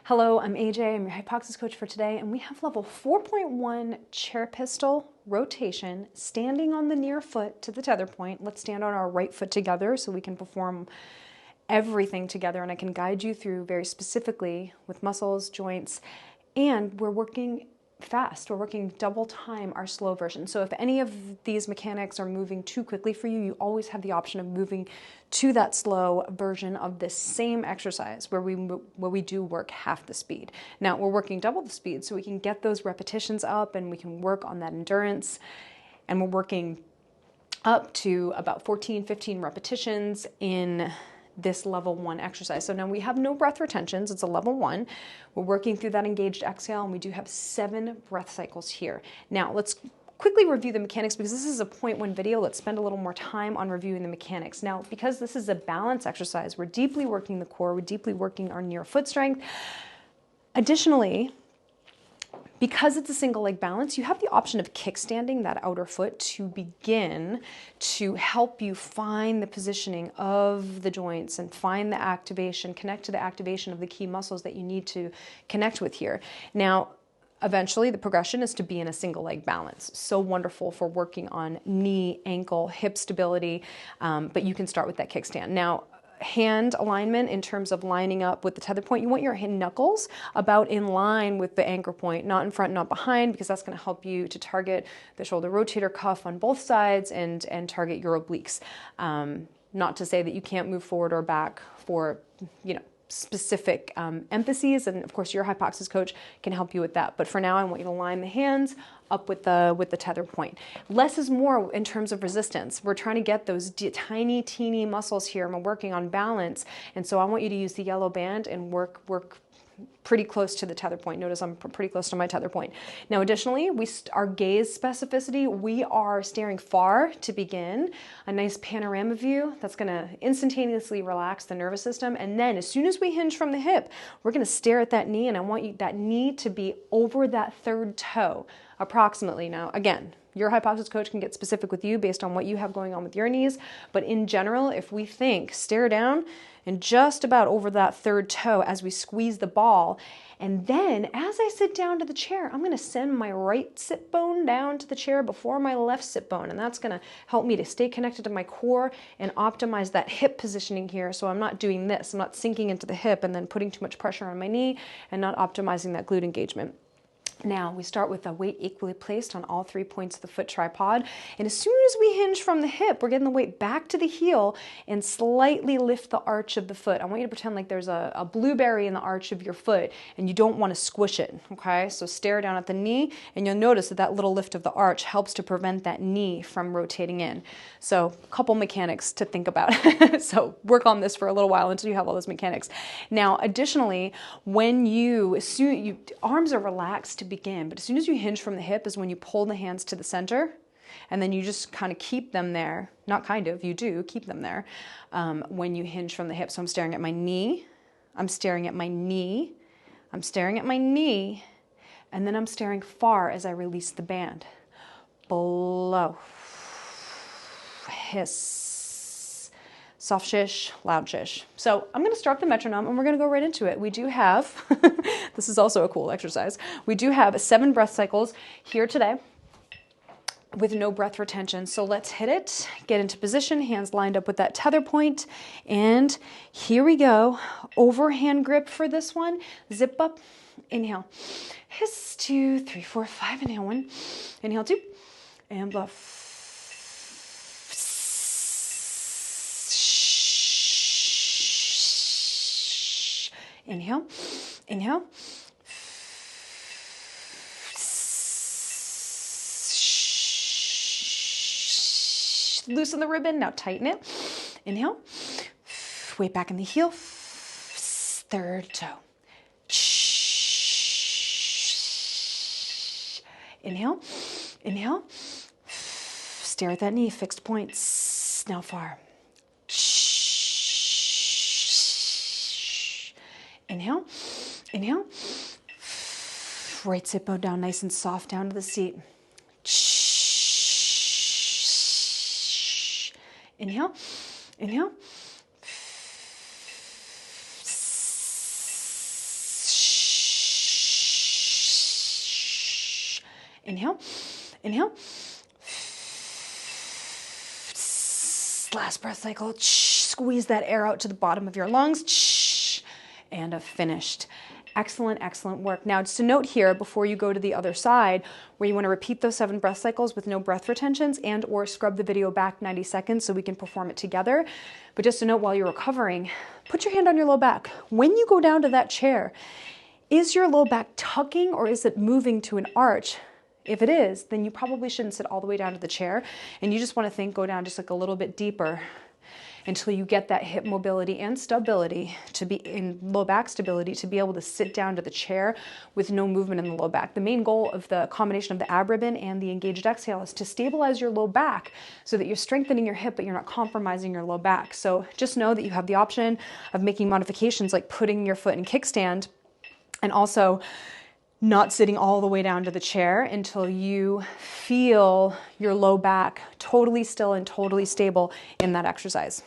Hello, I'm AJ, I'm your HYPOXIX coach for today, and we have level 4.1 chair pistol rotation, standing on the near foot to the tether point. Let's stand on our right foot together so we can perform everything together, and I can guide you through very specifically with muscles, joints, and we're working fast. We're working double time our slow version. So if any of these mechanics are moving too quickly for you, you always have the option of moving to that slow version of this same exercise where we do work half the speed. Now we're working double the speed so we can get those repetitions up and we can work on that endurance, and we're working up to about 14, 15 repetitions in this level 1 exercise. So now we have no breath retentions, it's a level 1. We're working through that engaged exhale, and we do have 7 breath cycles here. Now let's quickly review the mechanics because this is a 0.1 video. Let's spend a little more time on reviewing the mechanics. Now, because this is a balance exercise, we're deeply working the core, we're deeply working our near foot strength. Additionally, because it's a single leg balance, you have the option of kickstanding that outer foot to begin to help you find the positioning of the joints and find the activation, connect to the activation of the key muscles that you need to connect with here. Now, eventually the progression is to be in a single leg balance. So wonderful for working on knee, ankle, hip stability, but you can start with that kickstand. Now, hand alignment in terms of lining up with the tether point, you want your hand knuckles about in line with the anchor point, not in front, not behind, because that's going to help you to target the shoulder rotator cuff on both sides and target your obliques. Not to say that you can't move forward or back for, specific emphases, and of course your HYPOXIX coach can help you with that. But for now, I want you to line the hands up with the tether point. Less is more in terms of resistance. We're trying to get those tiny, teeny muscles here, and we're working on balance. And so I want you to use the yellow band and work pretty close to the tether point. Notice I'm pretty close to my tether point. Now, additionally, our gaze specificity, we are staring far to begin, a nice panorama view that's going to instantaneously relax the nervous system. And then as soon as we hinge from the hip, we're going to stare at that knee, and I want that knee to be over that third toe, approximately. Now, again, your HYPOXIX coach can get specific with you based on what you have going on with your knees, but in general, if we think, stare down and just about over that third toe as we squeeze the ball, and then as I sit down to the chair, I'm going to send my right sit bone down to the chair before my left sit bone, and that's going to help me to stay connected to my core and optimize that hip positioning here, so I'm not doing this. I'm not sinking into the hip and then putting too much pressure on my knee and not optimizing that glute engagement. Now, we start with the weight equally placed on all 3 points of the foot tripod. And as soon as we hinge from the hip, we're getting the weight back to the heel and slightly lift the arch of the foot. I want you to pretend like there's a blueberry in the arch of your foot and you don't want to squish it, okay? So stare down at the knee, and you'll notice that little lift of the arch helps to prevent that knee from rotating in. So a couple mechanics to think about. So work on this for a little while until you have all those mechanics. Now, additionally, when arms are relaxed to begin, but as soon as you hinge from the hip is when you pull the hands to the center, and then you just kind of keep them there. Not kind of, you do keep them there when you hinge from the hip. So I'm staring at my knee, I'm staring at my knee, I'm staring at my knee, and then I'm staring far as I release the band. Blow, hiss, soft shish, loud shish. So I'm going to start the metronome and we're going to go right into it. We do have, this is also a cool exercise, we do have 7 breath cycles here today with no breath retention. So let's hit it, get into position, hands lined up with that tether point, and here we go. Overhand grip for this one, zip up, inhale, hiss, 2, 3, 4, 5, inhale 1, inhale 2, and blow. Inhale, inhale. Loosen the ribbon, now tighten it. Inhale, weight back in the heel, third toe. Inhale, inhale. Stare at that knee, fixed points, now far. Inhale, inhale. Right sit bone down nice and soft down to the seat. Inhale, inhale. Inhale, inhale. Last breath cycle. Squeeze that air out to the bottom of your lungs. And finished. Excellent, excellent work. Now, just a note here before you go to the other side, where you want to repeat those 7 breath cycles with no breath retentions and or scrub the video back 90 seconds so we can perform it together. But just a note while you're recovering, put your hand on your low back. When you go down to that chair, is your low back tucking or is it moving to an arch? If it is, then you probably shouldn't sit all the way down to the chair. And you just want to go down just like a little bit deeper until you get that hip mobility and stability to be in low back stability to be able to sit down to the chair with no movement in the low back. The main goal of the combination of the ab ribbon and the engaged exhale is to stabilize your low back so that you're strengthening your hip, but you're not compromising your low back. So just know that you have the option of making modifications like putting your foot in kickstand and also not sitting all the way down to the chair until you feel your low back totally still and totally stable in that exercise.